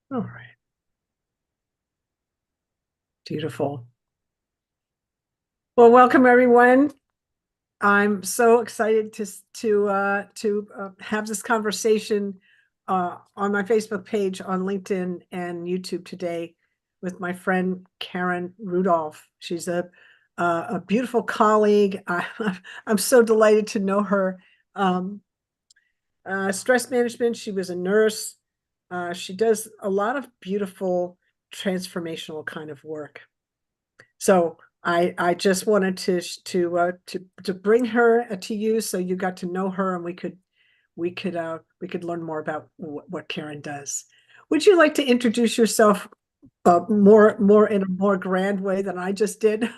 All right. Beautiful. Well, welcome everyone. I'm so excited to have this conversation on my Facebook page, on LinkedIn and YouTube today with my friend Karen Rudolph. She's a beautiful colleague. I'm so delighted to know her. Um, Stress management. She was a nurse. She does a lot of beautiful transformational kind of work. So I just wanted to bring her to you so you got to know her and we could learn more about what Karen does. Would you like to introduce yourself more in a more grand way than I just did?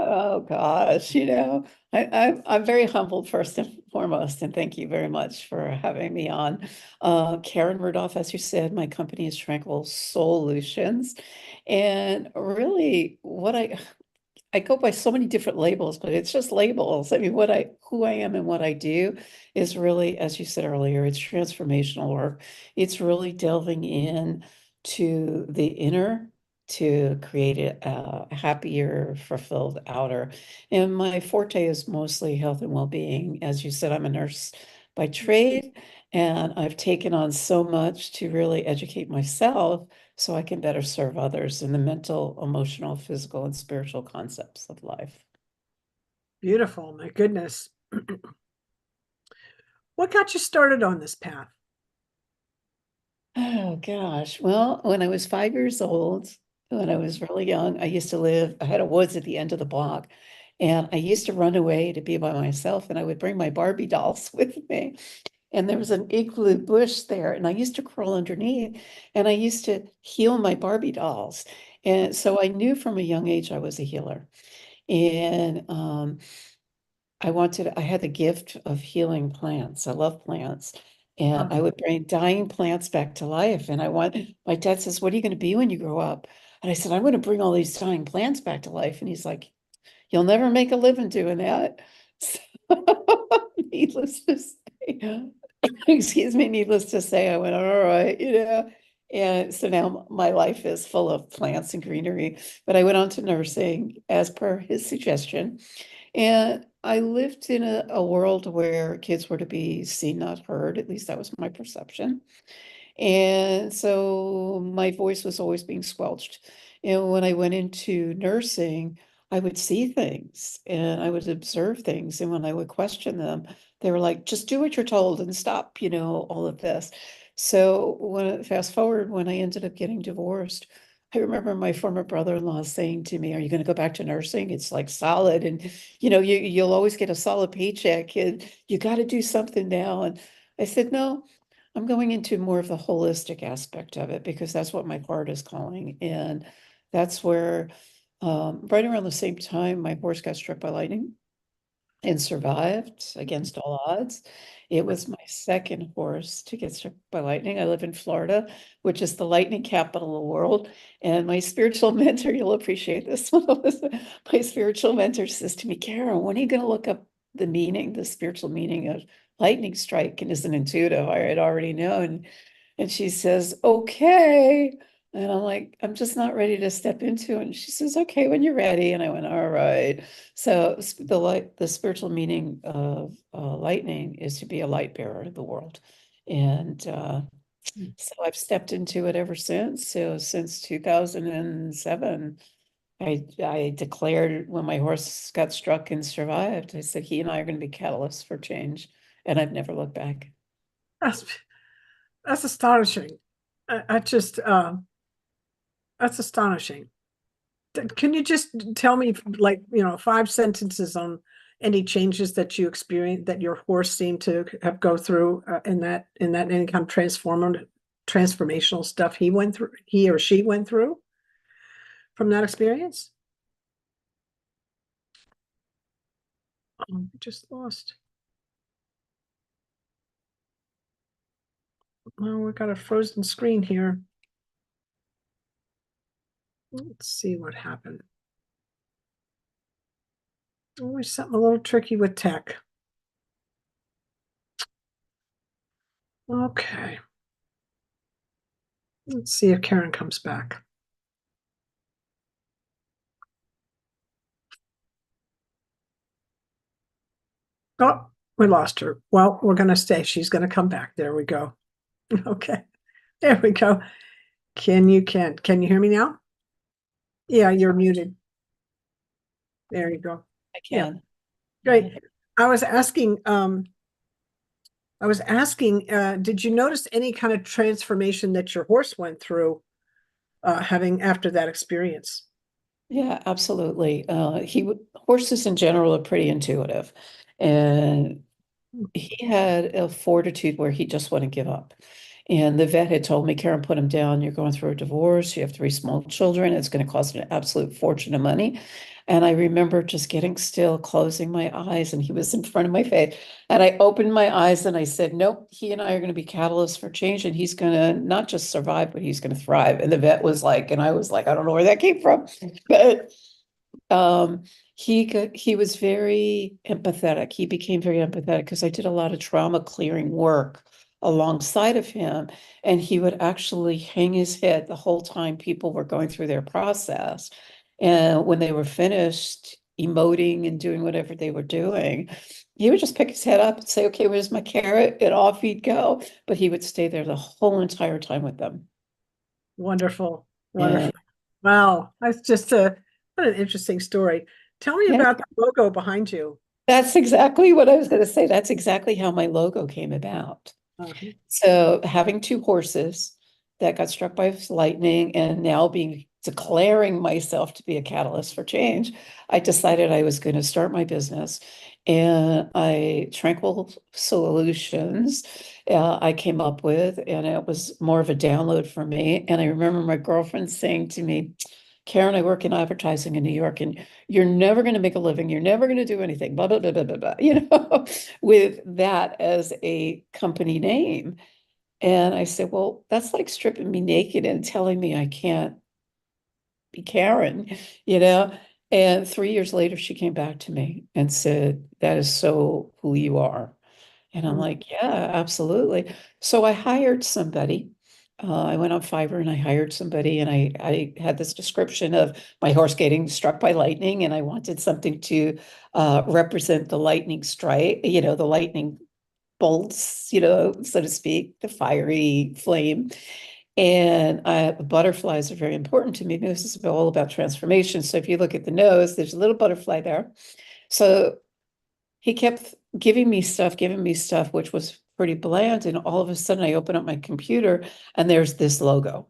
Oh gosh, I'm very humbled first and foremost, and thank you very much for having me on. Karen Rudolph, as you said, my company is Tranquil Solutions, and really, what I go by so many different labels, but it's just labels. I mean, who I am and what I do is really, as you said earlier, it's transformational work. It's really delving in to the inner to create a happier, fulfilled outer. And my forte is mostly health and well-being. As you said, I'm a nurse by trade, and I've taken on so much to really educate myself so I can better serve others in the mental, emotional, physical, and spiritual concepts of life. Beautiful, my goodness. What got you started on this path? Oh gosh. Well, when I was 5 years old, when I was really young, I had a woods at the end of the block, and I used to run away to be by myself, and I would bring my Barbie dolls with me. And there was an igloo bush there, and I used to crawl underneath, and I used to heal my Barbie dolls. And so I knew from a young age I was a healer. And I had the gift of healing plants. I love plants. And I would bring dying plants back to life. My dad says, "What are you going to be when you grow up?" And I said, "I'm going to bring all these dying plants back to life." And he's like, "You'll never make a living doing that." So, needless to say, excuse me, needless to say, I went, all right. And so now my life is full of plants and greenery. But I went on to nursing as per his suggestion. And I lived in a world where kids were to be seen, not heard. At least that was my perception. And so my voice was always being squelched. And when I went into nursing, I would see things and I would observe things. And when I would question them, they were like, just do what you're told and stop, all of this. So fast forward, when I ended up getting divorced, I remember my former brother-in-law saying to me, "Are you going to go back to nursing? It's like solid, and you'll always get a solid paycheck, and you got to do something now." And I said, "No, I'm going into more of the holistic aspect of it because that's what my heart is calling." And that's where, right around the same time, my horse got struck by lightning and survived against all odds. It was my second horse to get struck by lightning. I live in Florida, which is the lightning capital of the world. And my spiritual mentor, you'll appreciate this one, Elizabeth. My spiritual mentor says to me, "Karen, when are you going to look up the spiritual meaning of lightning strike?" And as an intuitive, I had already known. And she says, "Okay." And I'm like, "I'm just not ready to step into it." And she says, "Okay, when you're ready." And I went, "All right." So the spiritual meaning of lightning is to be a light bearer to the world. And so I've stepped into it ever since. So since 2007, I declared when my horse got struck and survived, I said, he and I are going to be catalysts for change. And I've never looked back. That's that's astonishing. I just that's astonishing. Can you just tell me, like, 5 sentences on any changes that you experienced that your horse seemed to have go through in that any kind of transformational stuff he or she went through from that experience? Just lost. Oh, we got a frozen screen here. Let's see what happened. Always something a little tricky with tech. Okay. Let's see if Karen comes back. Oh, we lost her. Well, we're going to stay. She's going to come back. There we go. Okay. There we go. Can you hear me now? Yeah, you're muted. There you go. I Yeah, can. great. I was asking, did you notice any kind of transformation that your horse went through, having after that experience? Yeah, absolutely. Horses in general are pretty intuitive, and he had a fortitude where he just wouldn't give up. And the vet had told me, Karen, put him down. You're going through a divorce. You have three small children. It's going to cost an absolute fortune of money. And I remember just getting still, closing my eyes, and he was in front of my face. And I opened my eyes and I said, nope, he and I are going to be catalysts for change. And he's going to not just survive, but he's going to thrive. And the vet was like, and I was like, I don't know where that came from. But um, he was very empathetic. He became very empathetic because I did a lot of trauma clearing work alongside of him, and he would actually hang his head the whole time people were going through their process. And when they were finished emoting and doing whatever they were doing, he would just pick his head up and say, "Okay, where's my carrot?" And off he'd go. But he would stay there the whole entire time with them. Wonderful, And wonderful. Wow, that's just what an interesting story. Tell me yeah. about the logo behind you. That's exactly what I was going to say. That's exactly how my logo came about. Uh-huh. So having two horses that got struck by lightning and now being declaring myself to be a catalyst for change, I decided I was going to start my business. And Tranquil Solutions, I came up with, and it was more of a download for me. And I remember my girlfriend saying to me, Karen, I work in advertising in New York, and you're never going to make a living. You're never going to do anything, blah, blah, blah, blah, blah, blah, with that as a company name. And I said, well, that's like stripping me naked and telling me I can't be Karen, you know? And 3 years later, she came back to me and said, that is so who you are. And I'm Mm. like, yeah, absolutely. So I hired somebody. I went on Fiverr and I hired somebody, and I had this description of my horse getting struck by lightning, and I wanted something to represent the lightning strike, the lightning bolts, so to speak, the fiery flame. And butterflies are very important to me because it's all about transformation. So if you look at the nose, there's a little butterfly there. So he kept giving me stuff, which was pretty bland. And all of a sudden, I open up my computer and there's this logo.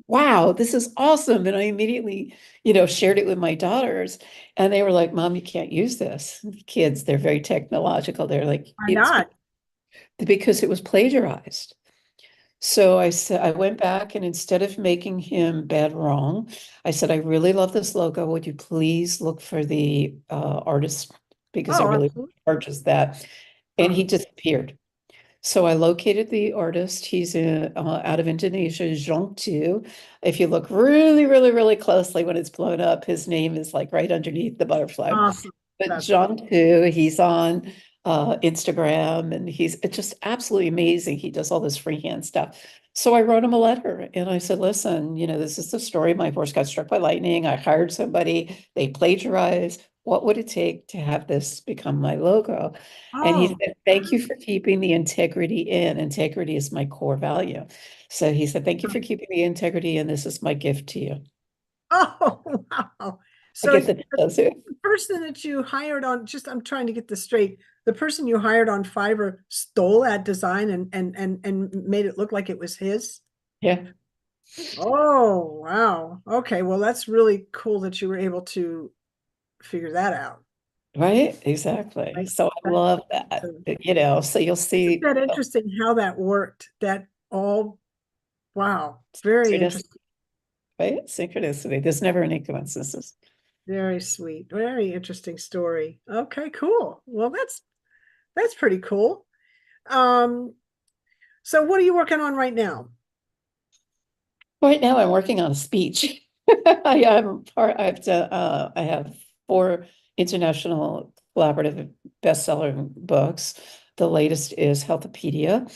Wow, this is awesome. And I immediately, shared it with my daughters. And they were like, Mom, you can't use this. The kids, they're very technological. They're like, Why it's not? because it was plagiarized. So I said, I went back, and instead of making him bad wrong, I said, I really love this logo. Would you please look for the artist, because I Oh, really absolutely. purchased that. And Uh, he disappeared. So I located the artist. He's out of Indonesia, Zhongtu. If you look really, really, really closely when it's blown up, his name is like right underneath the butterfly. awesome. But That's John too, he's on Instagram, and it's just absolutely amazing. He does all this freehand stuff. So I wrote him a letter and I said, listen, this is the story. My horse got struck by lightning. I hired somebody, they plagiarized. What would it take to have this become my logo? And he oh, said, thank you for keeping the integrity in. Integrity is my core value. So he said, thank you for keeping the integrity, and this is my gift to you. oh, wow. I So get the the person that you hired on, just I'm trying to get this straight. The person you hired on Fiverr stole that design and made it look like it was his. yeah. Oh, wow. Okay, well, that's really cool that you were able to figure that out. Right, exactly. Right? So I That's love that, awesome. so you'll Isn't see that interesting how that worked? That all, wow, very synchronicity, interesting. right? Synchronicity. There's never any coincidences. Very sweet. Very interesting story. Okay, cool. Well, that's pretty cool. Um, so what are you working on right now? Right now, I'm working on a speech. I have 4 international collaborative bestseller books. The latest is Healthopedia,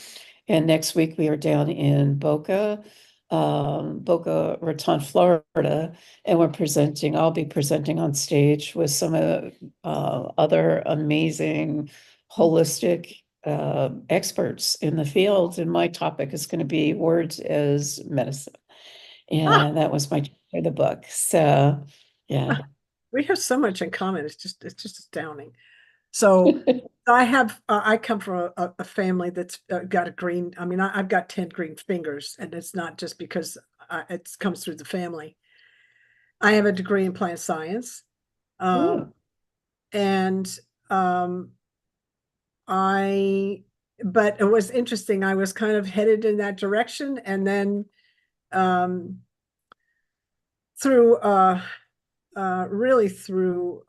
And next week we are down in Boca Raton, Florida, and I'll be presenting on stage with some other amazing holistic experts in the field. And my topic is going to be words as medicine. Ah, And that was my for the book. So yeah. we have so much in common. It's just astounding. So I come from a family that's got a green. I mean, I've got 10 green fingers, and it's not just because it comes through the family. I have a degree in plant science. Ooh. And um, I, but it was interesting. I was kind of headed in that direction. And then um, through, really through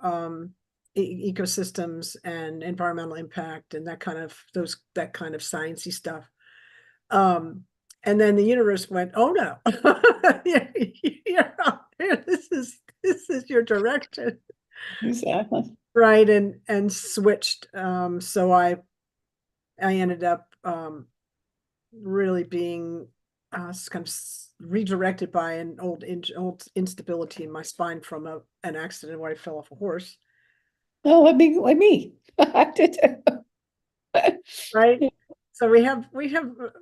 ecosystems and environmental impact and that kind of sciencey stuff. Um, and then the universe went, oh no, this is your direction. Exactly. Right. And switched. So I ended up really being kind of redirected by an old instability in my spine from an accident where I fell off a horse. Oh, like me. I did. Right. So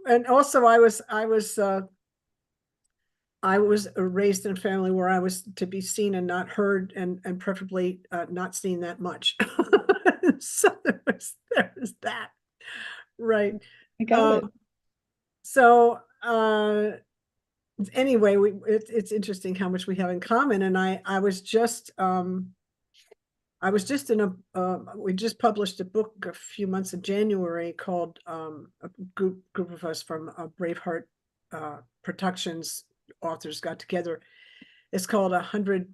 and also I was raised in a family where I was to be seen and not heard, and preferably not seen that much. So there was that. Right. I got Um, it. so anyway, it's interesting how much we have in common. And I was just in we just published a book a few months in January called a group of us from Braveheart Productions authors got together. It's called a hundred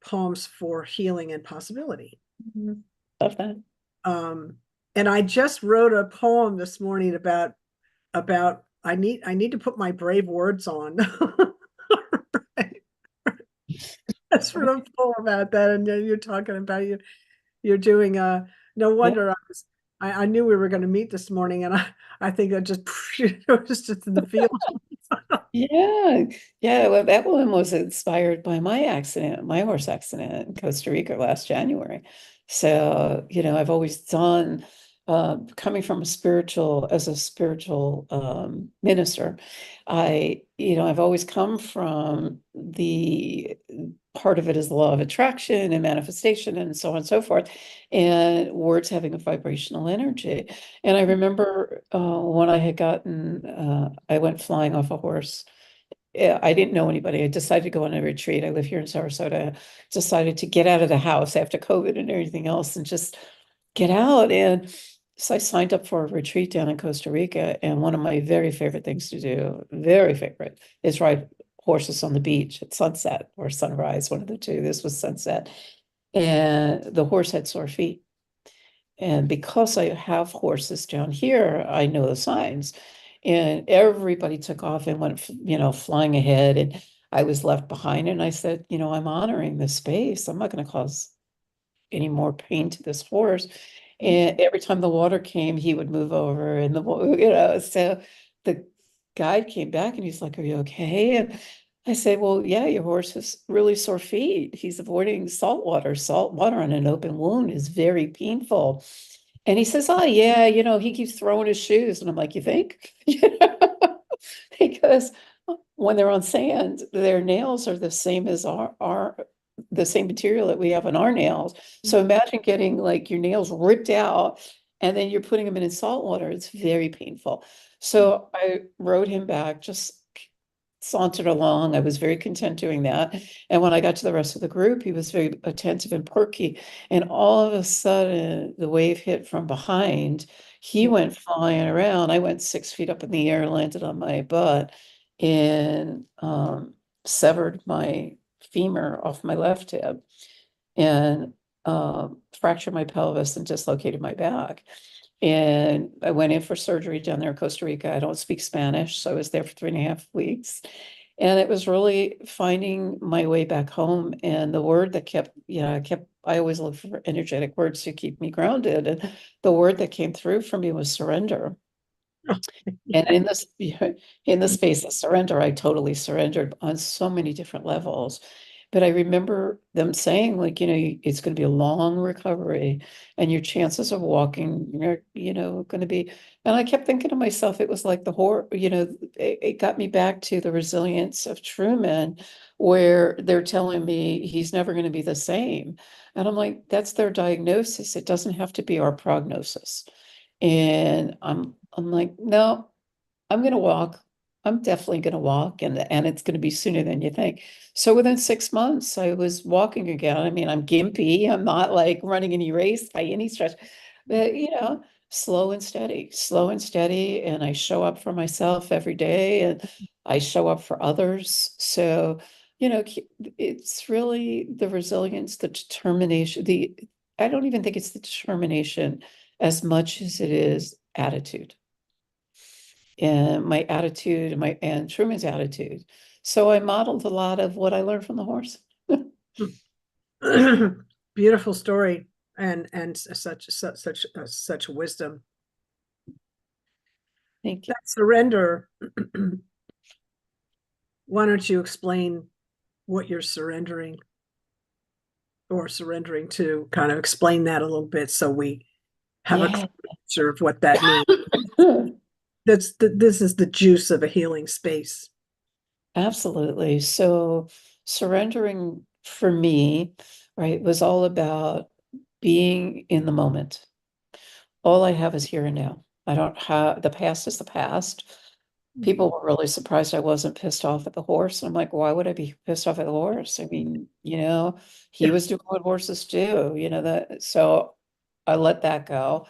poems for healing and possibility. Mhm. Love that. Um, and I just wrote a poem this morning about I need to put my brave words on. Right. That's what I'm full about that. And you're talking about you're doing no Yeah. wonder I knew we were going to meet this morning, and I think that just it was just in the field. Yeah. Yeah. Well, that one was inspired by my horse accident in Costa Rica last January. So, I've always done, coming from as a spiritual minister, I've always come from the part of it is the law of attraction and manifestation and so on and so forth, and words having a vibrational energy. And I remember when I went flying off a horse. Yeah, I didn't know anybody. I decided to go on a retreat. I live here in Sarasota. Decided to get out of the house after COVID and everything else and just get out. And so I signed up for a retreat down in Costa Rica. And one of my very favorite things to do, very favorite, is ride horses on the beach at sunset or sunrise, one of the two. This was sunset. And the horse had sore feet. And because I have horses down here, I know the signs. And everybody took off and went, flying ahead. And I was left behind. And I said, I'm honoring the space. I'm not going to cause any more pain to this horse. And every time the water came, he would move over and so the guide came back and he's like, are you okay? And I said, well, yeah, your horse has really sore feet. He's avoiding salt water. Salt water on an open wound is very painful. And he says, oh, yeah, he keeps throwing his shoes. And I'm like, you think? Because when they're on sand, their nails are the same as the same material that we have on our nails. So imagine getting like your nails ripped out and then you're putting them in salt water. It's very painful. So I wrote him back, just sauntered along. I was very content doing that. And when I got to the rest of the group, he was very attentive and perky. And all of a sudden, the wave hit from behind. He went flying around. I went 6 feet up in the air, landed on my butt, and severed my femur off my left hip and fractured my pelvis and dislocated my back. And I went in for surgery down there in Costa Rica. I don't speak Spanish, so I was there for 3.5 weeks. And it was really finding my way back home. And the word that kept I always look for energetic words to keep me grounded. And the word that came through for me was surrender. And in this in the space of surrender, I totally surrendered on so many different levels. But I remember them saying, like, it's going to be a long recovery, and your chances of walking are, going to be. And I kept thinking to myself, it was like the horror, it got me back to the resilience of Truman, where they're telling me he's never going to be the same. And I'm like, that's their diagnosis. It doesn't have to be our prognosis. And I'm like, no, I'm gonna walk. I'm definitely gonna walk, and it's gonna be sooner than you think. So within 6 months, I was walking again. I mean, I'm gimpy. I'm not like running any race by any stretch, but slow and steady, and I show up for myself every day, and I show up for others. So, it's really the resilience, the determination, I don't even think it's the determination as much as it is attitude, and my attitude and Truman's attitude. So I modeled a lot of what I learned from the horse. Beautiful story, and such wisdom. Thank you. That surrender. Why don't you explain what you're surrendering or surrendering to? Kind of explain that a little bit so we have a Yeah. picture of what that means. This is the juice of a healing space. Absolutely. So surrendering for me, right, was all about being in the moment. All I have is here and now. I don't have, the past is the past. People were really surprised I wasn't pissed off at the horse. I'm like, why would I be pissed off at the horse? I mean, he Yeah. was doing what horses do, that. So I let that go.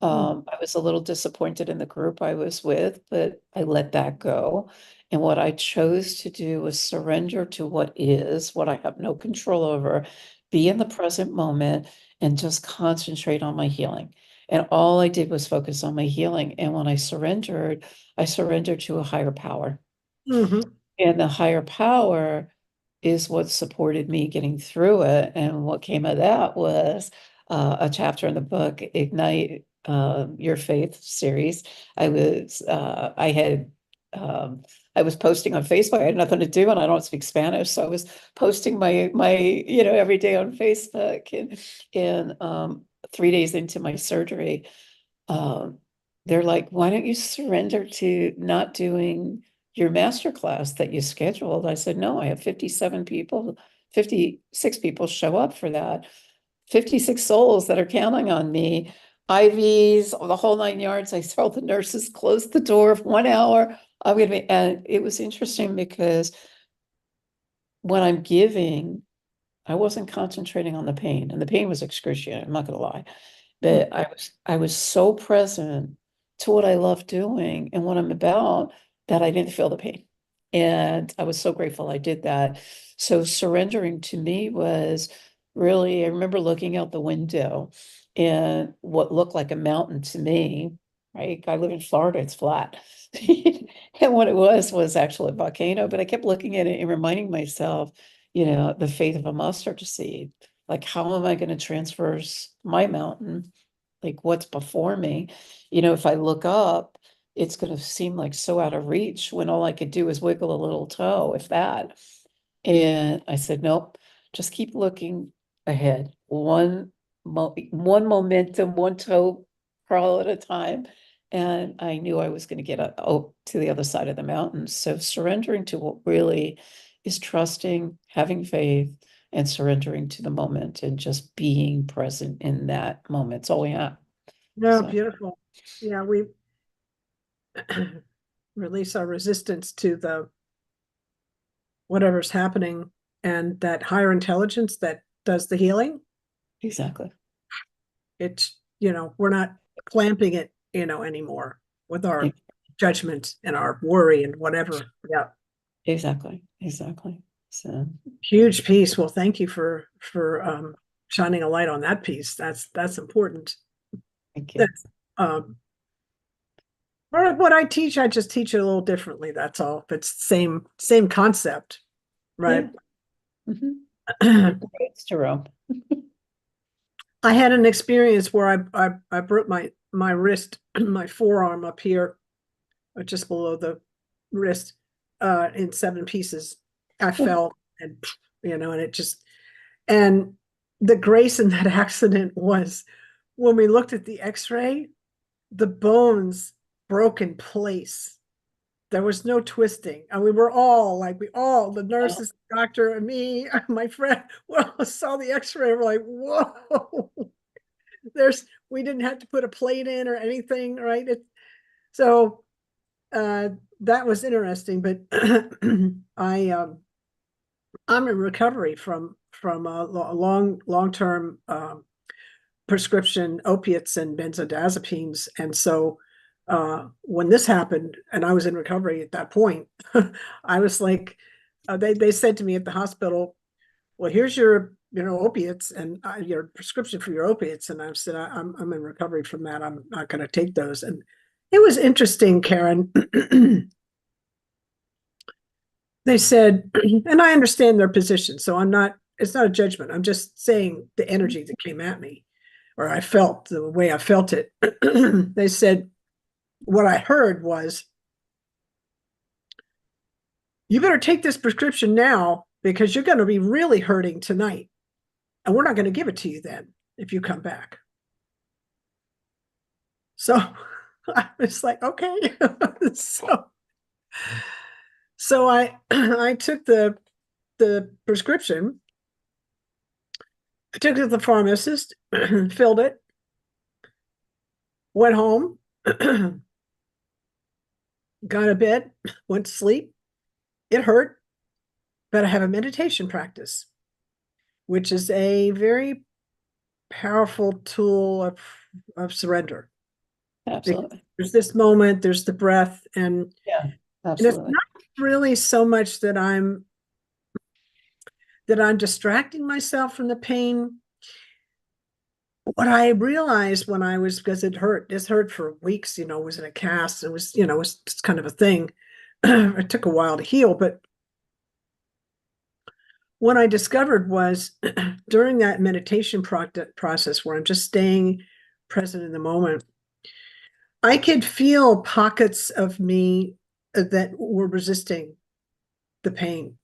I was a little disappointed in the group I was with, but I let that go. And what I chose to do was surrender to what is, what I have no control over, be in the present moment, and just concentrate on my healing. And all I did was focus on my healing. And when I surrendered to a higher power. Mm-hmm. And the higher power is what supported me getting through it. And what came of that was a chapter in the book, Ignite Your Faith series. I had, I was posting on Facebook. I had nothing to do, and I don't speak Spanish, so I was posting my every day on Facebook. And 3 days into my surgery, um, they're like, why don't you surrender to not doing your master class that you scheduled? I said, no, I have 57 people, 56 people show up for that. 56 souls that are counting on me. IVs, the whole 9 yards. I told the nurses, close the door of 1 hour. I'm gonna be, and it was interesting because when I'm giving, I wasn't concentrating on the pain, and the pain was excruciating, I'm not gonna lie. But I was so present to what I love doing and what I'm about that I didn't feel the pain. And I was so grateful I did that. So surrendering to me was really, I remember looking out the window and what looked like a mountain to me, right? I live in Florida, it's flat. And what it was actually a volcano, but I kept looking at it and reminding myself, the faith of a mustard seed. Like, how am I going to transverse my mountain? Like, what's before me? If I look up, it's going to seem like so out of reach when all I could do is wiggle a little toe, if that. And I said, nope, just keep looking ahead. One momentum, one toe crawl at a time. And I knew I was going to get to the other side of the mountain. So surrendering to what really is trusting, having faith, and surrendering to the moment and just being present in that moment. It's all we have. No, So beautiful. Yeah, we release our resistance to the whatever's happening, and that higher intelligence that does the healing. exactly. It's, we're not clamping it, anymore with our E- judgment and our worry and whatever. Yeah. Exactly. Exactly. So Huge piece. Well, thank you for shining a light on that piece. That's important. thank you. That's or what I teach, I just teach it a little differently. That's all. It's same concept, right? Yeah. Mhm. Different roads to Rome. I had an experience where I broke my wrist, my forearm up here, just below the wrist, in 7 pieces. I fell and, and it just, and the grace in that accident was when we looked at the x-ray, the bones broke in place. There was no twisting. And we were all like, the nurses, doctor and me, my friend, we all saw the x-ray. We're like, whoa, we didn't have to put a plate in or anything, right? So that was interesting, but I'm in recovery from a long-term prescription opiates and benzodiazepines. And so when this happened and I was in recovery at that point, I was like, they said to me at the hospital, well, here's your, opiates and your prescription for your opiates. And I said, I'm in recovery from that. I'm not going to take those. And it was interesting, Karen. They said, and I understand their position. So it's not a judgment. I'm just saying the energy that came at me, or I felt the way I felt it. They said, what I heard was, you better take this prescription now because you're going to be really hurting tonight. And we're not going to give it to you then if you come back. So I was like, okay. So I took the prescription. I took it to the pharmacist, filled it, went home, got a bed, went to sleep. It hurt, but I have a meditation practice, which is a very powerful tool of surrender. Absolutely. There's this moment, there's the breath, and Yeah, it's absolutely. not really so much that I'm distracting myself from the pain. What I realized when I was, because this hurt for weeks, was in a cast. It was, it was just kind of a thing. It took a while to heal, but what I discovered was during that meditation process where I'm just staying present in the moment, I could feel pockets of me that were resisting the pain.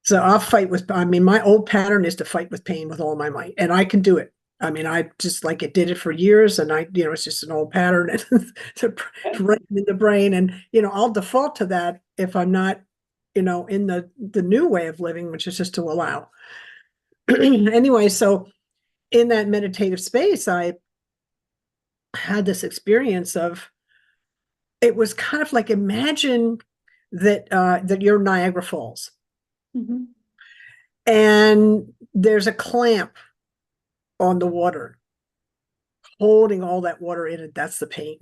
So I'll fight my old pattern is to fight with pain with all my might, and I can do it. I mean, I just like it did it for years, and it's just an old pattern to right in the brain. And, I'll default to that if I'm not, in the new way of living, which is just to allow. Anyway, so in that meditative space, I had this experience of, it was kind of like, imagine that you're Niagara Falls. Mm-hmm. And there's a clamp on the water, holding all that water in it. That's the pain.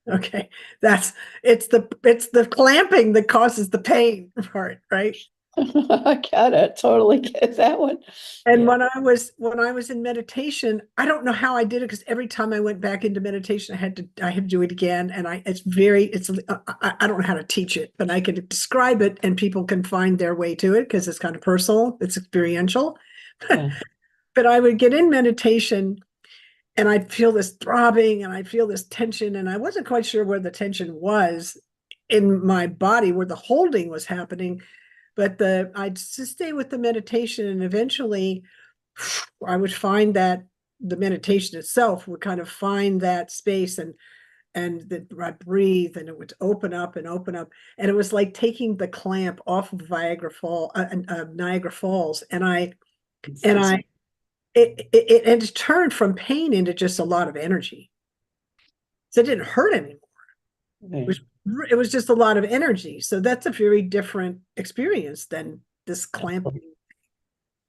Okay. It's the clamping that causes the pain part, right? I get it. Totally get that one. And Yeah. when I was in meditation, I don't know how I did it, because every time I went back into meditation, I had to do it again. And I don't know how to teach it, but I could describe it and people can find their way to it because it's kind of personal, it's experiential. Yeah. But I would get in meditation and I'd feel this throbbing and I'd feel this tension, and I wasn't quite sure where the tension was in my body, where the holding was happening. But I'd just stay with the meditation, and eventually I would find that the meditation itself would kind of find that space, and I'd breathe and it would open up and open up. And it was like taking the clamp off of Niagara Falls. And it turned from pain into just a lot of energy. So it didn't hurt anymore. Right. It was just a lot of energy. So that's a very different experience than this clamping.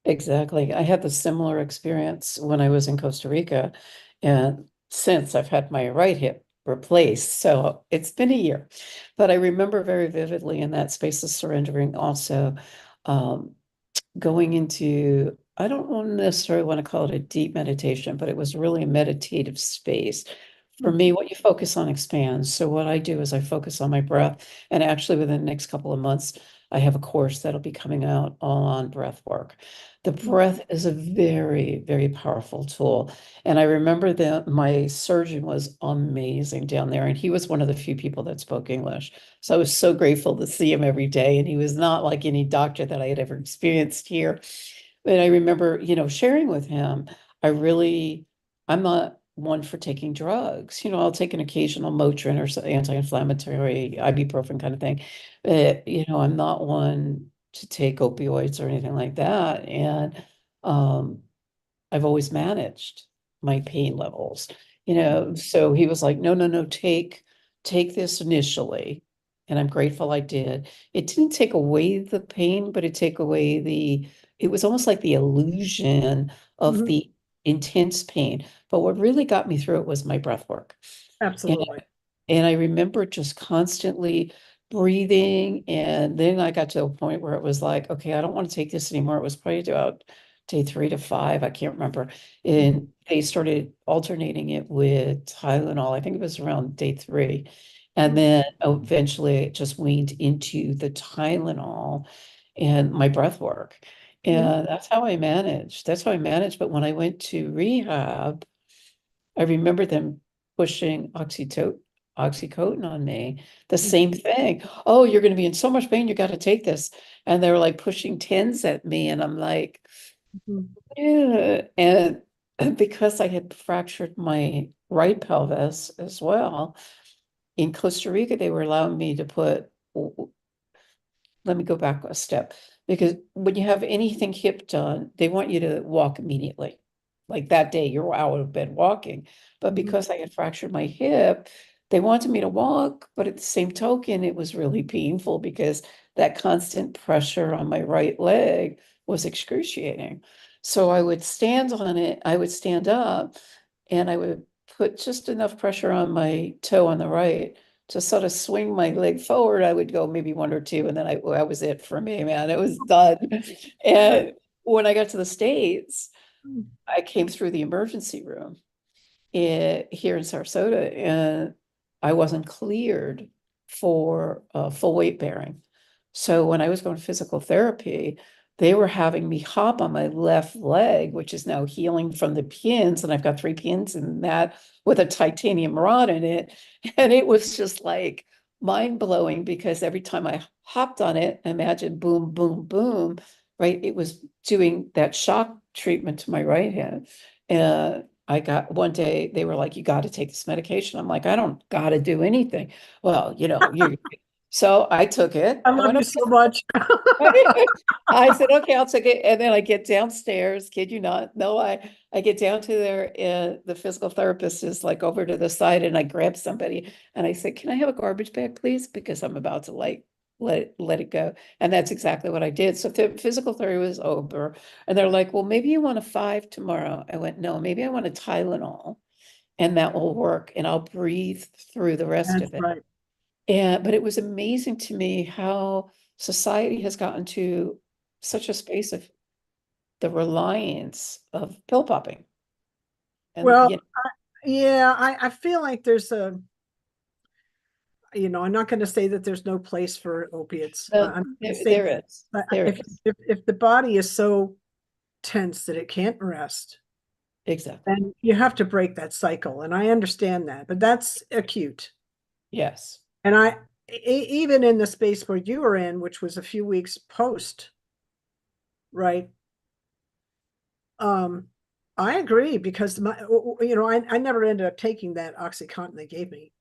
Exactly. I had the similar experience when I was in Costa Rica, and since I've had my right hip replaced, so it's been a year. But I remember very vividly in that space of surrendering also, going into, I don't necessarily want to call it a deep meditation, but it was really a meditative space. For me, what you focus on expands. So what I do is I focus on my breath, and actually within the next couple of months, I have a course that'll be coming out on breath work. The breath is a very, very powerful tool. And I remember that my surgeon was amazing down there, and he was one of the few people that spoke English. So I was so grateful to see him every day. And he was not like any doctor that I had ever experienced here. But I remember, sharing with him, I'm not one for taking drugs. I'll take an occasional Motrin or anti-inflammatory, ibuprofen kind of thing. But, I'm not one to take opioids or anything like that. And um, I've always managed my pain levels, so he was like, no, no, no, take this initially. And I'm grateful I did. It didn't take away the pain, but it was almost like the illusion of Mhm. the intense pain. But what really got me through it was my breath work. And, Absolutely. and I remember just constantly breathing. And then I got to a point where it was like, okay, I don't want to take this anymore. It was probably about day 3 to 5. I can't remember. And they started alternating it with Tylenol. I think it was around day 3. And Mhm. then eventually it just weaned into the Tylenol and my breath work. Mhm. And that's how I managed. That's how I managed. But when I went to rehab, I remember them pushing oxycodone on me. The same thing. Oh, you're going to be in so much pain. You got to take this. And they were like pushing tens at me. And I'm like, Mhm. yeah. And because I had fractured my right pelvis as well, in Costa Rica, they were allowing me to put, let me go back a step, because when you have anything hip done, they want you to walk immediately. Like that day, you're out of bed walking. But Mhm. because I had fractured my hip, they wanted me to walk, but at the same token, it was really painful because that constant pressure on my right leg was excruciating. So I would stand on it, I would stand up, and I would put just enough pressure on my toe on the right to sort of swing my leg forward. I would go maybe one or two, and then that was it for me, man. It was done. And when I got to the States, I came through the emergency room here in Sarasota, and I wasn't cleared for full weight bearing. So when I was going to physical therapy, they were having me hop on my left leg, which is now healing from the pins, and I've got 3 pins in that with a titanium rod in it. And it was just like mind blowing because every time I hopped on it, imagine boom, boom, boom, right? It was doing that shock treatment to my right hand. And I got one day, they were like, you got to take this medication. I'm like, I don't got to do anything. Well, so I took it. I I love went you up. so much. I said, okay, I'll take it. And then I get downstairs, kid you not. No, I get down to there and the physical therapist is like over to the side and I grab somebody and I said, can I have a garbage bag, please? Because I'm about to like let it go. And that's exactly what I did. So the physical therapy was over. And they're like, well, maybe you want a 5 tomorrow. I went, no, maybe I want a Tylenol and that will work. And I'll breathe through the rest That's of it. right. But it was amazing to me how society has gotten to such a space of the reliance of pill popping. And Well, yeah, I feel like there's I'm not going to say that there's no place for opiates. no, I'm going to say there that is, there is. if the body is so tense that it can't rest, Exactly. then you have to break that cycle. And I understand that, but that's acute. Yes, And even in the space where you were in, which was a few weeks post, right? Um, I agree because I never ended up taking that OxyContin they gave me.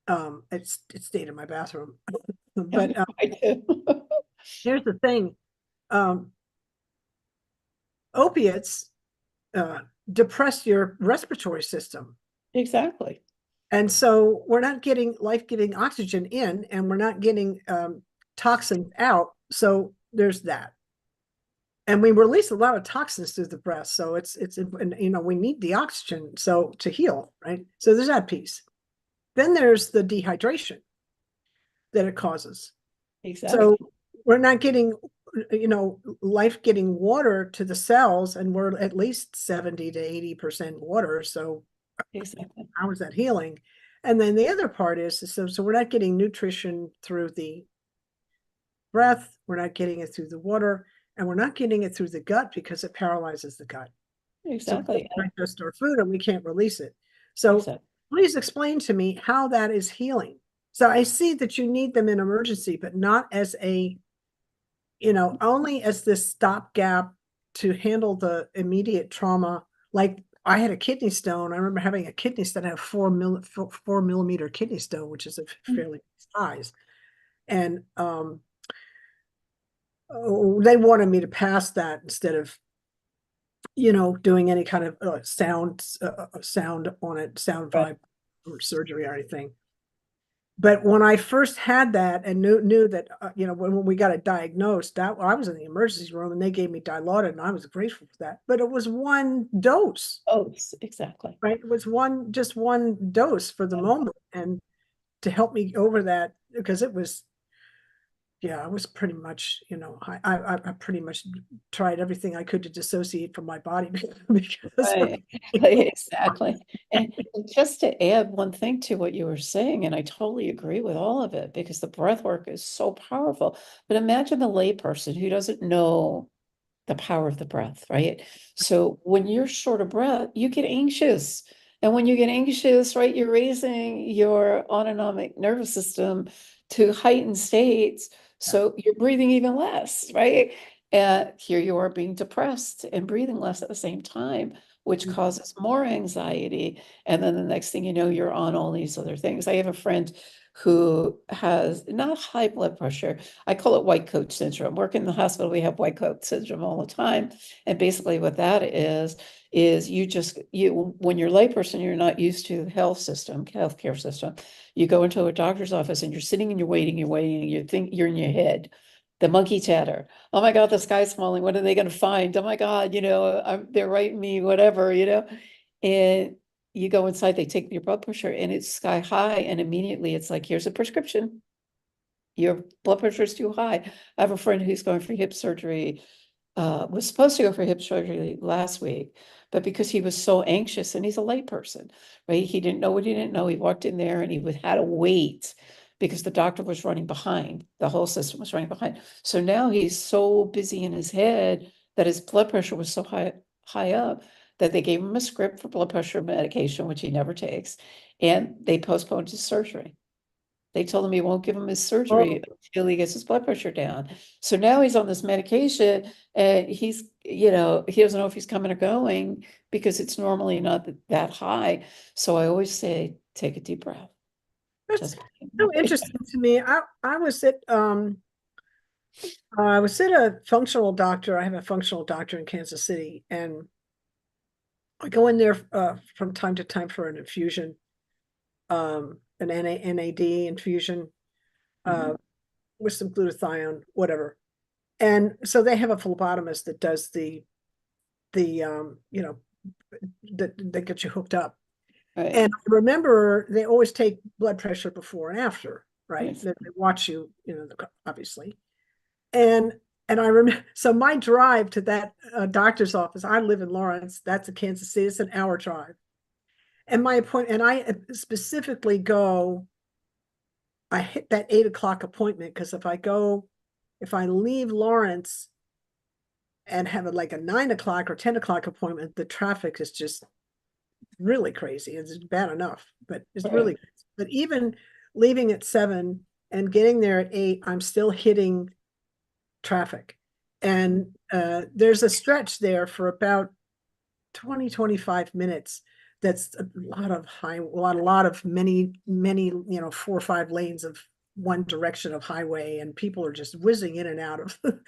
It stayed in my bathroom. But I do. here's the thing: um, opiates uh, depress your respiratory system, Exactly, and so we're not getting life-giving oxygen in, and we're not getting toxins out. So there's that, and we release a lot of toxins through the breath. So it's we need the oxygen so to heal, right? So there's that piece. Then there's the dehydration that it causes. So exactly, we're not getting, life getting water to the cells, and we're at least 70 to 80% water. So exactly. how is that healing? And then the other part is so we're not getting nutrition through breath, we're not getting it through the water, and we're not getting it through the gut because it paralyzes the gut. So we Exactly. can't digest our food and we can't release it. So Exactly. please explain to me how that is healing. So I see that you need them in emergency, but not as a, only as this stopgap to handle the immediate trauma. Like I had a kidney stone. I remember having a kidney stone. I have 4 millimeter kidney stone, which is a fairly size. And they wanted me to pass that instead of doing any kind of sound on it, sound Right. vibe or surgery or anything. But when I first had that and knew that, when we got it diagnosed, that I was in the emergency room and they gave me Dilaudid and I was grateful for that. But it was one dose, Oh, exactly. right? It was just one dose for the Yeah. moment and to help me over that because it was, yeah, I was pretty much, I pretty much tried everything I could to dissociate from my body because of Right. Exactly. And just to add one thing to what you were saying, and I totally agree with all of it because the breath work is so powerful. But imagine the layperson who doesn't know the power of the breath, right? So when you're short of breath, you get anxious. And when you get anxious, right, you're raising your autonomic nervous system to heightened states. So you're breathing even less, right? And here you are being depressed and breathing less at the same time, which causes more anxiety. And then the next thing you know, you're on all these other things. I have a friend who has not high blood pressure. I call it white coat syndrome. Work in the hospital, we have white coat syndrome all the time. And basically what that is you when you're a layperson, you're not used to the healthcare system. You go into a doctor's office and you're sitting and you're waiting, and you think you're in your head. The monkey chatter. Oh my God, the sky's falling. What are they going to find? Oh my God, they're writing me, whatever. And you go inside, they take your blood pressure and it's sky high. And immediately it's like, here's a prescription. Your blood pressure is too high. I have a friend who's going for hip surgery, was supposed to go for hip surgery last week, but because he was so anxious and he's a layperson, right? He didn't know what he didn't know. He walked in there and had to wait because the doctor was running behind. The whole system was running behind. So now he's so busy in his head that his blood pressure was so high up that they gave him a script for blood pressure medication, which he never takes, and they postponed his surgery. They told him he won't give him his Oh, surgery until he gets his blood pressure down. So now he's on this medication and he doesn't know if he's coming or going because it's normally not that high. So I always say, take a deep breath. that's Just so interesting to me. I was at a functional doctor. I have a functional doctor in Kansas City, and I go in there from time to time for an infusion, an NAD infusion, Mhm. uh, with some glutathione, whatever. And so they have a phlebotomist that does the that gets you hooked up. Right. And I remember they always take blood pressure before and after, right? Yes. They watch you, obviously. And and I remember, so my drive to that doctor's office, I live in Lawrence, that's a Kansas City, it's an hour drive. And my appointment, and I specifically go, I hit that 8 o'clock appointment because if I leave Lawrence and have like a 9 o'clock or 10 o'clock appointment, the traffic is just really crazy. It's bad enough, but it's Right. really, but even leaving at 7 and getting there at 8, I'm still hitting traffic. And there's a stretch there for about 20, 25 minutes. That's a lot of many, 4 or 5 lanes of one direction of highway, and people are just whizzing in and out of in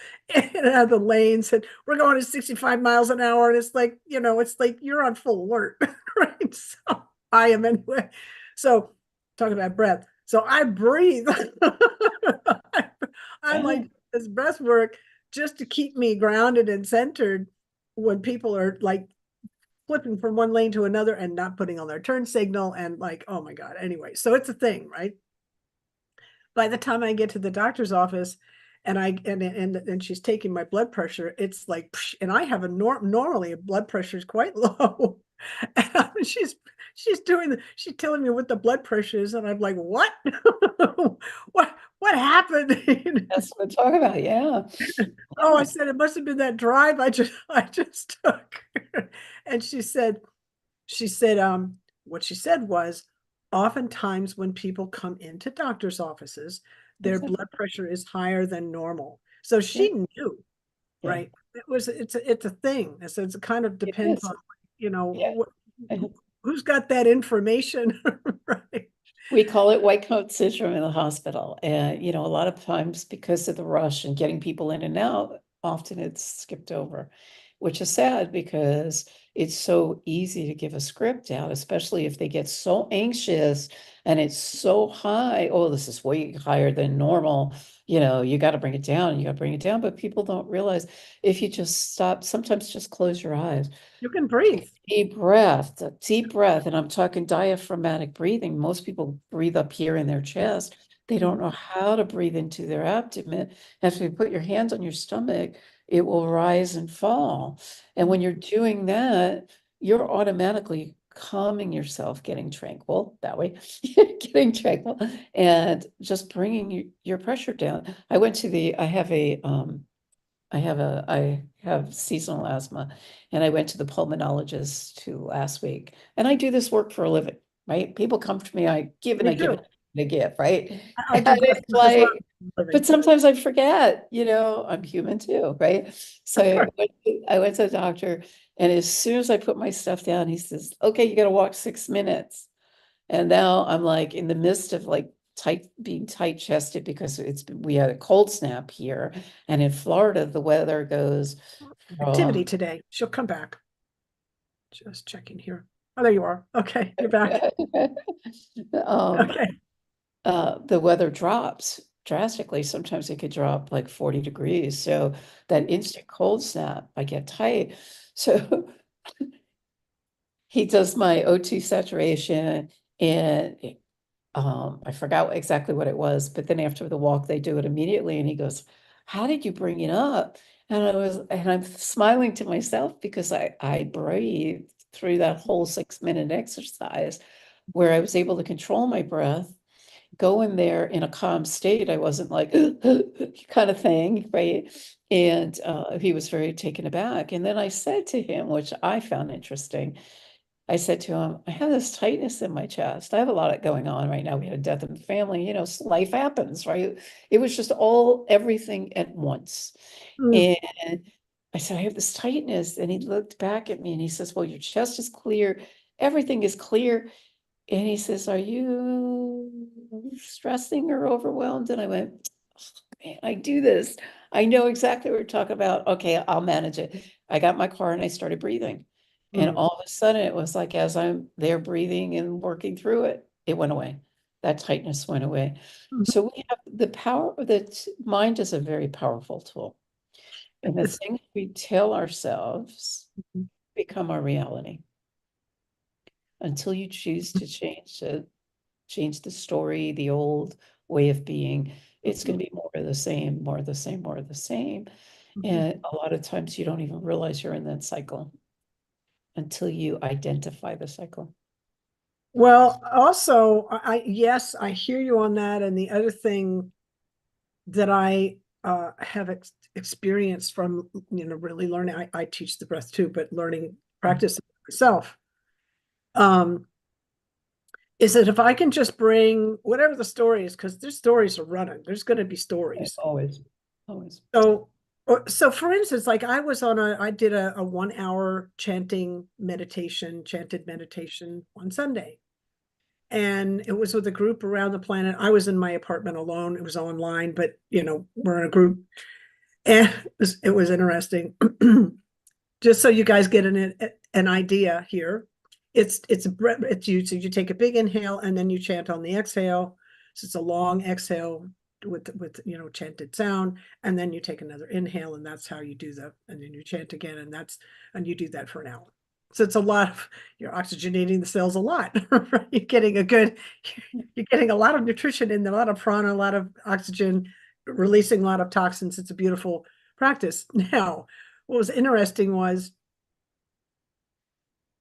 and out of the lanes. And we're going at 65 miles an hour, and it's like you're on full alert, right? So I am anyway. So talking about breath. So I breathe. I Yeah. like this breath work just to keep me grounded and centered when people are like flipping from one lane to another and not putting on their turn signal and like, oh my God. Anyway, so it's a thing, right? By the time I get to the doctor's office and she's taking my blood pressure, it's like, and I have normally blood pressure is quite low. And she's telling me what the blood pressure is, and I'm like, what? what what happened? That's what I'm talking about. Yeah. Oh, I Yeah. said, it must have been that drive I just took. And she said, what she said was, oftentimes when people come into doctor's offices, their Exactly. blood pressure is higher than normal. So Yeah. she knew, Yeah. right? It's a thing. So it kind of It depends on, is. you know, Yeah. who's got that information, right? We call it white coat syndrome in the hospital. And, a lot of times because of the rush and getting people in and out, often it's skipped over, which is sad because it's so easy to give a script out, especially if they get so anxious and it's so high. Oh, this is way higher than normal. You got to bring it down. You got to bring it down. But people don't realize if you just stop, sometimes just close your eyes. You can breathe. Take a deep breath, and I'm talking diaphragmatic breathing. Most people breathe up here in their chest. They don't know how to breathe into their abdomen. After you put your hands on your stomach, it will rise and fall. And when you're doing that, you're automatically calming yourself, getting tranquil that way, getting tranquil, and just bringing your pressure down. I have seasonal asthma, and I went to the pulmonologist last week. And I do this work for a living, right? People come to me, I give and Me I give and too. I give, right? I And do breath it's work as well. like, Living. but sometimes I forget, I'm human too, right? So Of course. I went to the doctor, and as soon as I put my stuff down, he says, okay, you got to walk 6 minutes. And now I'm like in the midst of like being tight chested because we had a cold snap here. And in Florida, the weather goes Activity from today. She'll come back. Just checking here. Oh, there you are. Okay, you're back. um, Okay. the weather drops drastically. Sometimes it could drop like 40 degrees. So that instant cold snap, I get tight. So he does my O2 saturation, and I forgot exactly what it was, but then after the walk, they do it immediately. And he goes, how did you bring it up? And I'm smiling to myself because I breathed through that whole 6 minute exercise where I was able to control my breath, go in there in a calm state. I wasn't like kind of thing, right? And he was very taken aback. And then I said to him, which I found interesting, I said to him, I have this tightness in my chest. I have a lot going on right now. We had a death in the family, life happens, right? It was just everything at once. Mm, And I said, I have this tightness. And he looked back at me and he says, well, your chest is clear. Everything is clear. And he says, are you stressing or overwhelmed? And I went, oh, man, I do this. I know exactly what we're talking about. Okay, I'll manage it. I got in my car and I started breathing. And mm, all of a sudden, it was like as I'm there breathing and working through it, it went away. That tightness went away. mhm. So we have the power that mind is a very powerful tool. And the It's- things we tell ourselves become our reality until you choose to change the story, the old way of being. It's going to be more of the same, more of the same, more of the same. Mhm. And a lot of times you don't even realize you're in that cycle until you identify the cycle. Well, also, yes, I hear you on that. And the other thing that I have experienced from, really learning, I teach the breath too, but learning practice myself, um, is that if I can just bring whatever the story is, because there's stories are running, there's going to be stories. Always, always. So for instance, like I did a 1 hour chanted meditation on Sunday. And it was with a group around the planet. I was in my apartment alone. It was online, but we're in a group. And it was interesting. Just so you guys get an idea here. It's a breath. So you take a big inhale and then you chant on the exhale. So it's a long exhale with chanted sound, and then you take another inhale, and that's how you do and then you chant again, and you do that for an hour. So it's a lot of, you're oxygenating the cells a lot. Right? You're getting a lot of nutrition in, a lot of prana, a lot of oxygen, releasing a lot of toxins. It's a beautiful practice. Now, what was interesting was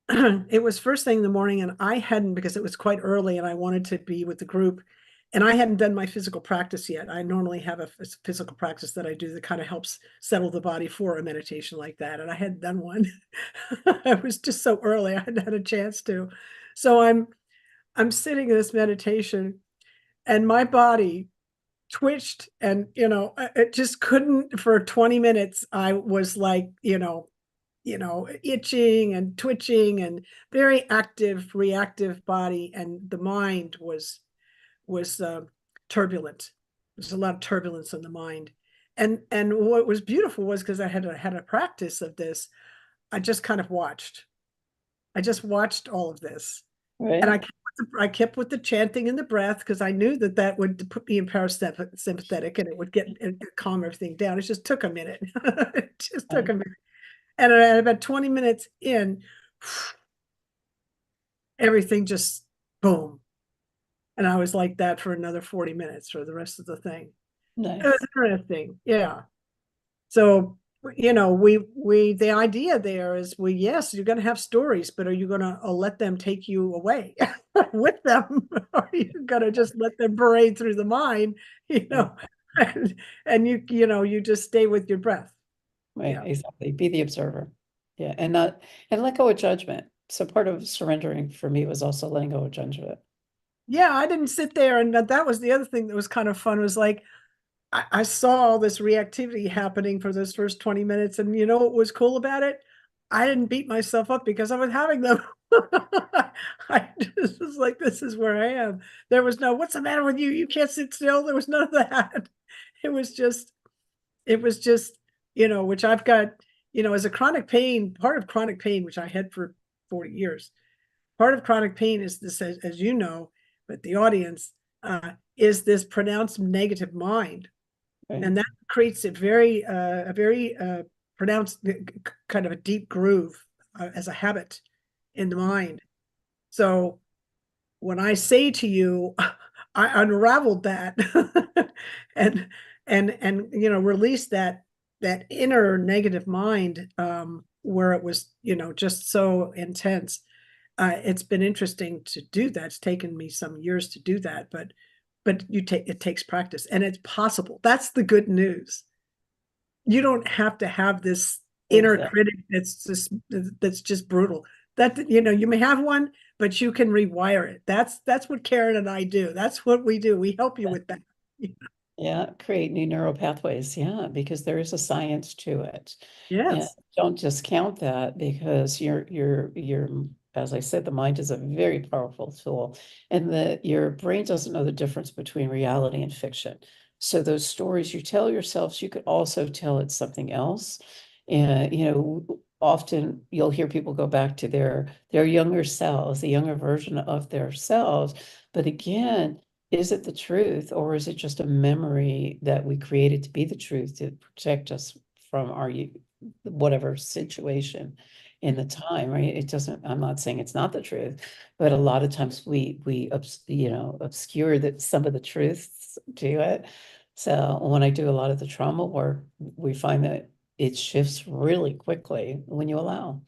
it was first thing in the morning, and I hadn't, because it was quite early and I wanted to be with the group. and I hadn't done my physical practice yet. I normally have a physical practice that I do that kind of helps settle the body for a meditation like that. And I hadn't done one. I was just so early. I hadn't had a chance to. So I'm sitting in this meditation and my body twitched and, it just couldn't for 20 minutes. I was like, itching and twitching and very active, reactive body. And the mind was turbulent. There's a lot of turbulence in the mind. And what was beautiful was because I had a practice of this, I just kind of watched. I just watched all of this. And Right. I kept with the chanting and the breath because I knew that that would put me in parasympathetic and it would calm everything down. It just took a minute. It just took a Right. minute. And at about 20 minutes in, everything just boom. And I was like that for another 40 minutes for the rest of the thing. It was Nice. interesting. Yeah. So, the idea there is, yes, you're going to have stories, but are you going to let them take you away with them? Or are you going to just let them parade through the mind, you Right. know, and you just stay with your breath. Right, Yeah. exactly. Be the observer. Yeah, and let go of judgment. So part of surrendering for me was also letting go of judgment. Yeah. I didn't sit there. And that was the other thing that was kind of fun was like, I saw all this reactivity happening for those first 20 minutes. And you know what was cool about it? I didn't beat myself up because I was having them. I just was like, this is where I am. There was no, what's the matter with you? You can't sit still. There was none of that. It was just, it was just, which I've got, as a chronic pain, part of chronic pain, which I had for 40 years, part of chronic pain is this, as you know, but the audience, is this pronounced negative mind, Right. and that creates a very pronounced kind of a deep groove as a habit in the mind. So when I say to you, I unraveled that and released that inner negative mind, where it was just so intense. It's been interesting to do that. It's taken me some years to do that, but it takes practice and it's possible. That's the good news. You don't have to have this inner Exactly. critic that's just brutal. That you may have one, but you can rewire it. That's what Karen and I do. That's what we do. We help you with that. Yeah, create new neural pathways. Yeah, because there is a science to it. And Yes. don't discount that because as I said, the mind is a very powerful tool and that your brain doesn't know the difference between reality and fiction. So those stories you tell yourselves, you could also tell it something else. And often you'll hear people go back to their younger selves, the younger version of their selves. But again, is it the truth or is it just a memory that we created to be the truth to protect us from our whatever situation in the time, right? It doesn't, I'm not saying it's not the truth, but a lot of times we obscure that some of the truths to it. So when I do a lot of the trauma work, we find that it shifts really quickly when you allow.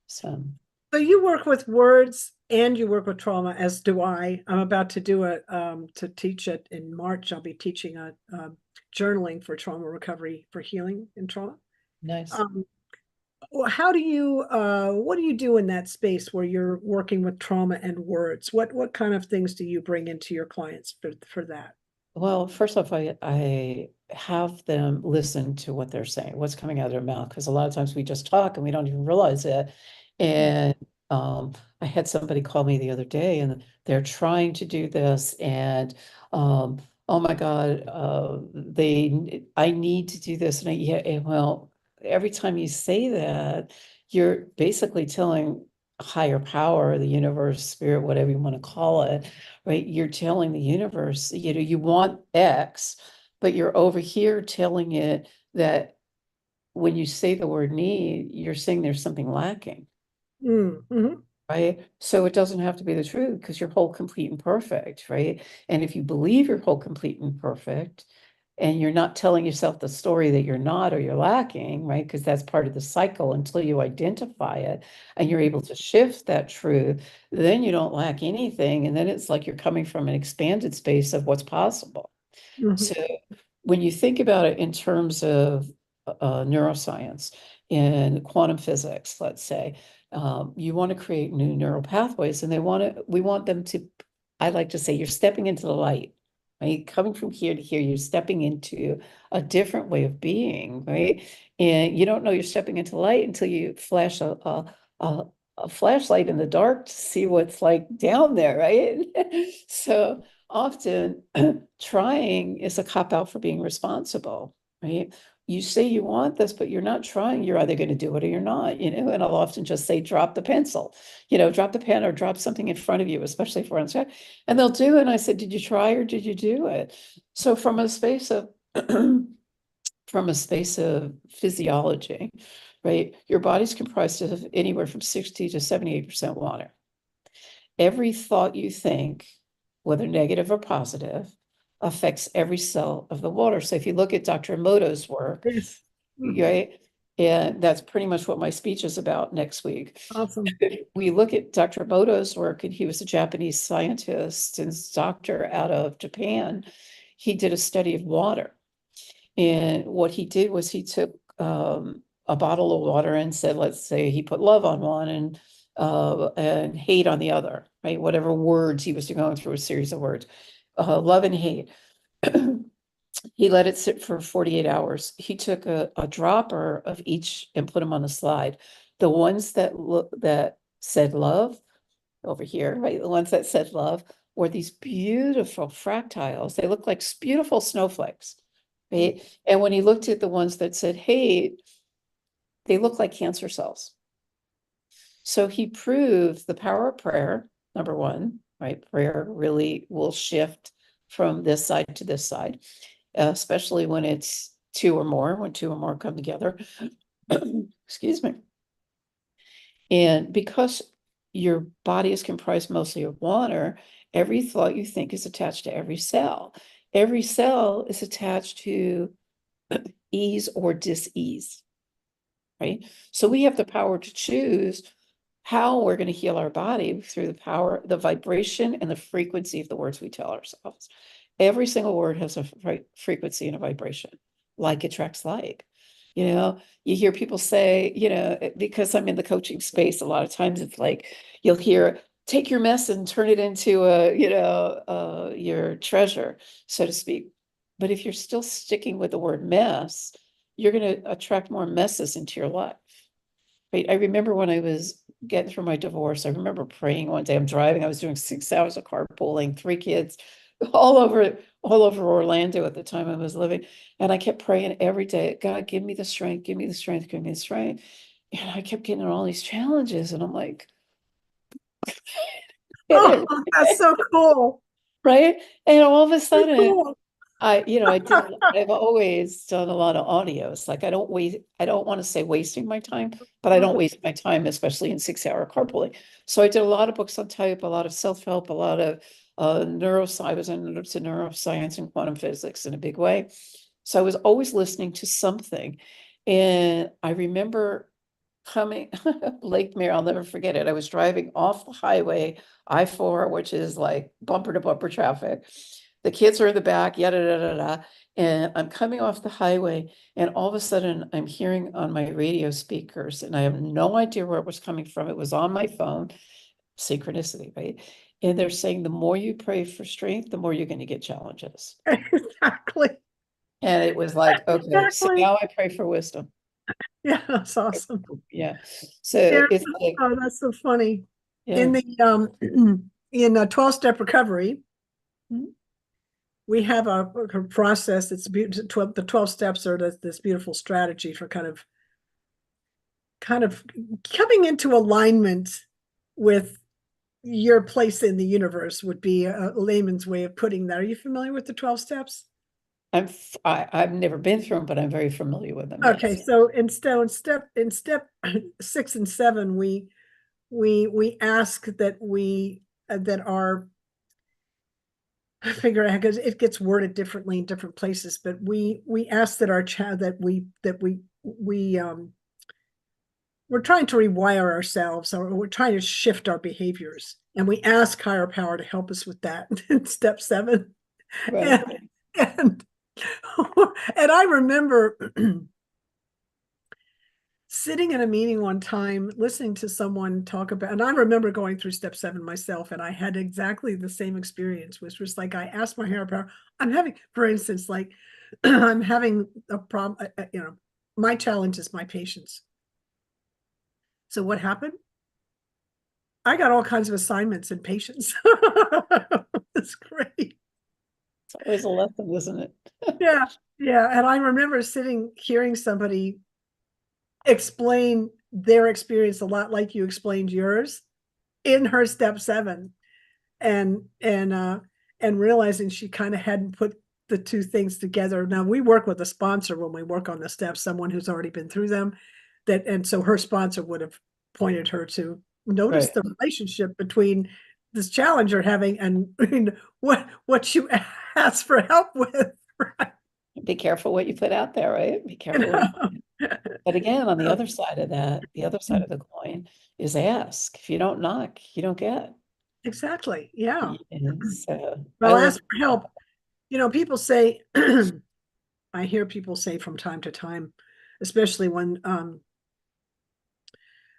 So So you work with words and you work with trauma, as do I. I'm about to do to teach it in March. I'll be teaching a journaling for trauma recovery for healing in trauma. nice. Um, how do you what do you do in that space where you're working with trauma and words? What kind of things do you bring into your clients for that? Well, first off, I have them listen to what they're saying, what's coming out of their mouth, because a lot of times we just talk and we don't even realize it. And I had somebody call me the other day and they're trying to do this and oh my God, I need to do this. And well, every time you say that, you're basically telling a higher power, the universe, spirit, whatever you want to call it, right? You're telling the universe, you want X, but you're over here telling it that when you say the word need, you're saying there's something lacking, Mm-hmm. right? So it doesn't have to be the truth because you're whole, complete, and perfect, right? And if you believe you're whole, complete, and perfect, and you're not telling yourself the story that you're not or you're lacking, right? Because that's part of the cycle until you identify it and you're able to shift that truth, then you don't lack anything. And then it's like you're coming from an expanded space of what's possible. Mhm. So when you think about it in terms of neuroscience and quantum physics, let's say, you want to create new neural pathways, and we want them to, I like to say, you're stepping into the light, right? Coming from here to here, you're stepping into a different way of being, right? And you don't know you're stepping into light until you flash a, a flashlight in the dark to see what's like down there, right? So often trying is a cop out for being responsible, right? You say you want this, but you're not trying. You're either going to do it or you're not, and I'll often just say, drop the pencil, drop the pen or drop something in front of you, especially if we're on set, and they'll do it. And I said, did you try or did you do it? So from a space of physiology, right? Your body's comprised of anywhere from 60 to 78% water. Every thought you think, whether negative or positive, affects every cell of the water. So if you look at Dr. Emoto's work, Yes. Mhm. right, and that's pretty much what my speech is about next week. Awesome. We look at Dr. Emoto's work, and he was a Japanese scientist and doctor out of Japan. He did a study of water. And what he did was he took a bottle of water and said, let's say he put love on one and hate on the other, right? Whatever words he was going through a series of words, love and hate. He let it sit for 48 hours. He took a dropper of each and put them on a slide. The ones that said love over here, right? The ones that said love were these beautiful fractals. They look like beautiful snowflakes, right? And when he looked at the ones that said hate, they look like cancer cells. So he proved the power of prayer, number one, right? Prayer really will shift from this side to this side, especially when it's when two or more come together. Excuse me. And because your body is comprised mostly of water, every thought you think is attached to every cell. Every cell is attached to ease or dis-ease, right? So we have the power to choose how we're going to heal our body through the power, the vibration, and the frequency of the words we tell ourselves. Every single word has a frequency and a vibration, like attracts like. You hear people say, because I'm in the coaching space, a lot of times it's like you'll hear, take your mess and turn it into your treasure, so to speak. But if you're still sticking with the word mess, you're going to attract more messes into your life. Right? I remember when I was getting through my divorce, I remember praying one day. I'm driving, I was doing 6 hours of carpooling, 3 kids, all over Orlando at the time I was living. And I kept praying every day, God, give me the strength, give me the strength, give me the strength. And I kept getting all these challenges. And I'm like, Oh, that's so cool. right? And all of a So sudden, cool. I've always done a lot of audios. Like I don't want to say wasting my time, but I don't waste my time, especially in 6 hour carpooling. So I did a lot of books on type, a lot of self-help, a lot of neuroscience. I was into neuroscience and quantum physics in a big way. So I was always listening to something. And I remember coming Lake Mary, I'll never forget it. I was driving off the highway, I-4, which is like bumper to bumper traffic. The kids are in the back, yada, yada, yada. And I'm coming off the highway, and all of a sudden I'm hearing on my radio speakers, and I have no idea where it was coming from. It was on my phone, synchronicity, right? And they're saying the more you pray for strength, the more you're going to get challenges. Exactly. And it was like, okay, so Exactly. now I pray for wisdom. Yeah, that's awesome. Yeah. So Yeah. it's like, Oh, that's so funny. yeah. In the in 12-step recovery, Mhm. we have a process. It's beautiful. The 12 steps are this beautiful strategy for kind of coming into alignment with your place in the universe would be a layman's way of putting that. Are you familiar with the 12 steps? I've never been through them, but I'm very familiar with them. Okay, Yes. so in step 6 and 7, we ask that we that our figure out, because it gets worded differently in different places, but we ask that our child, that we're trying to rewire ourselves, or we're trying to shift our behaviors, and we ask higher power to help us with that in step 7. Right. And and and I remember sitting in a meeting one time, listening to someone talk about, and I remember going through step 7 myself, and I had exactly the same experience, which was like, I asked my higher power, I'm having, for instance, like, I'm having a problem, my challenge is my patience. So what happened? I got all kinds of assignments in patience. It's great. It's always a lesson, isn't it? Yeah, yeah. And I remember sitting, hearing somebody explain their experience a lot like you explained yours in her step 7, and realizing she kind of hadn't put the two things together. Now we work with a sponsor when we work on the steps, someone who's already been through them, and so her sponsor would have pointed her to notice Right. the relationship between this challenge you're having and what you ask for help with. Right? Be careful what you put out there, right? Be careful what you But again, on the other side of that, the other side of the coin is ask. If you don't knock, you don't get. Exactly. Yeah. And so I Well, love ask for help. People say, I hear people say from time to time, especially when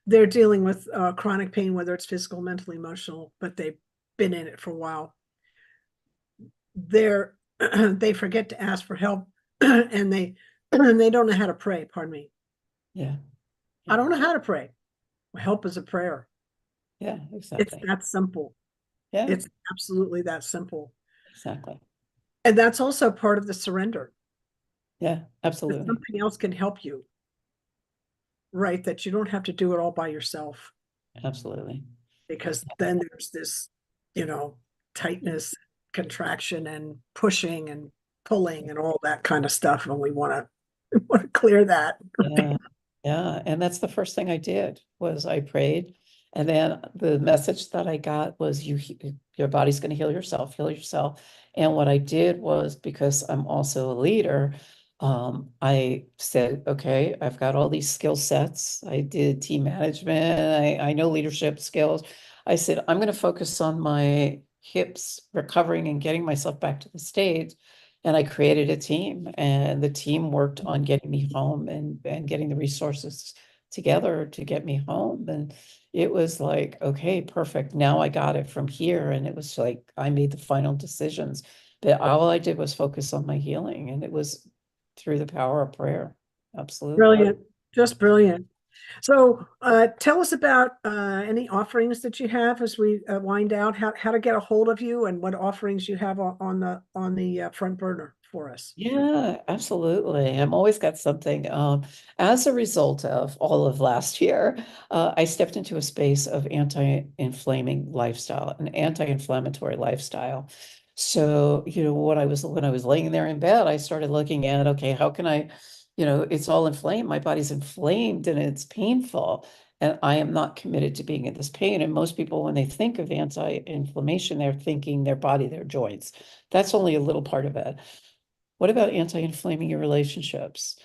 they're dealing with chronic pain, whether it's physical, mentally, emotional, but they've been in it for a while. They're they forget to ask for help, and they don't know how to pray. Pardon me. yeah, I yeah, don't know how to pray. Help is a prayer. yeah, It's exactly. that simple. Yeah, It's absolutely that simple. exactly. And that's also part of the surrender. Yeah, That absolutely. something else can help you, right? That you don't have to do it all by yourself, Absolutely. because then there's this, you know, tightness, contraction, and pushing and pulling and all that kind of stuff. And we want to want to clear that. Yeah, yeah. And that's the first thing I did was I prayed. And then the message that I got was your body's going to heal yourself, heal yourself. And what I did was, because I'm also a leader, I said, okay, I've got all these skill sets. I did team management. I know leadership skills. I said, I'm going to focus on my hips recovering and getting myself back to the stage. And I created a team, and the team worked on getting me home and getting the resources together to get me home. And it was like, okay, perfect. Now I got it from here. And it was like I made the final decisions. But all I did was focus on my healing, and it was through the power of prayer. Absolutely. Brilliant, just brilliant. So tell us about any offerings that you have as we wind out, how to get a hold of you, and what offerings you have on the front burner for us. Yeah, absolutely. I've always got something. As a result of all of last year, I stepped into a space of anti-inflaming lifestyle, an anti-inflammatory lifestyle. So, when I was laying there in bed, I started looking at, okay, how can I, it's all inflamed. My body's inflamed and it's painful. And I am not committed to being in this pain. And most people, when they think of anti-inflammation, they're thinking their body, their joints. That's only a little part of it. What about anti-inflaming your relationships?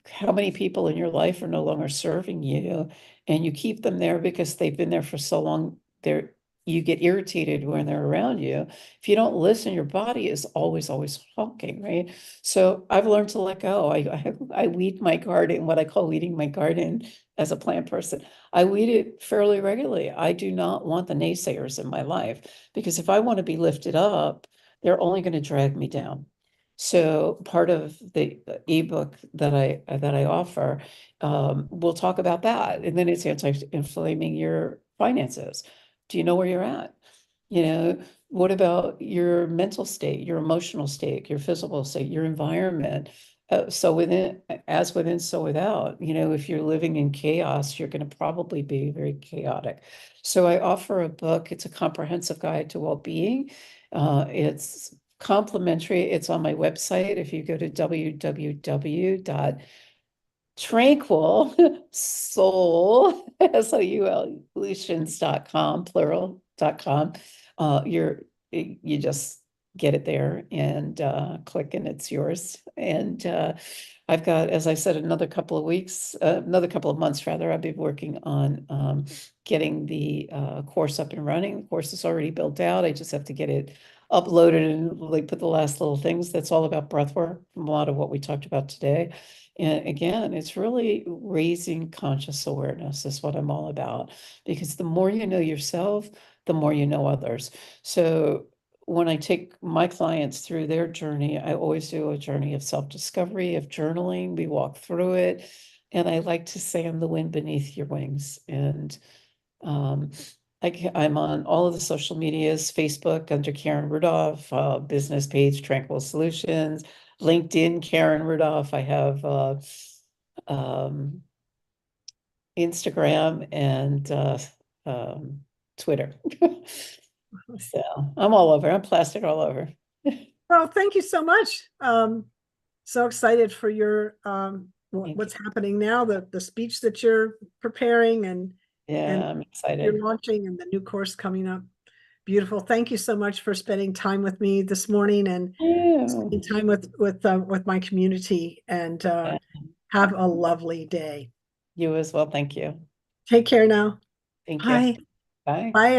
How many people in your life are no longer serving you, and you keep them there because they've been there for so long, you get irritated when they're around you. If you don't listen, your body is always honking, right? So I've learned to let go. I weed my garden, what I call weeding my garden as a plant person. I weed it fairly regularly. I do not want the naysayers in my life, because if I want to be lifted up, they're only going to drag me down. So part of the ebook that I offer, we'll talk about that, and then it's anti-inflaming your finances. Do you know where you're at? You know, what about your mental state, your emotional state, your physical state, your environment? So within, so without. If you're living in chaos, you're going to probably be very chaotic. So I offer a book. It's a comprehensive guide to well-being. It's complimentary. It's on my website. If you go to www.tranquilsoul, solutions.com, plural.com, you just get it there and click and it's yours. And I've got, as I said, another couple of weeks, another couple of months rather, I'll be working on getting the course up and running. The course is already built out. I just have to get it uploaded and like put the last little things. That's all about breath work, a lot of what we talked about today. And again, it's really raising conscious awareness is what I'm all about, because the more you know yourself, the more you know others. So when I take my clients through their journey, I always do a journey of self-discovery, of journaling. We walk through it. And I like to say, I'm the wind beneath your wings. And um, I'm on all of the social medias, Facebook under Karen Rudolph, business page, Tranquil Solutions, LinkedIn, Karen Rudolph. I have um, Instagram and Twitter. So I'm all over. I'm plastic all over. Well, thank you so much. So excited for your Thank what's you. happening now, the speech that you're preparing and Yeah, I'm you're excited. launching and the new course coming up. Beautiful. Thank you so much for spending time with me this morning and spending You. time with my community, and Yeah, have a lovely day. you as well. Thank you. Take care now. Thank you. Bye. Bye. Bye, everyone.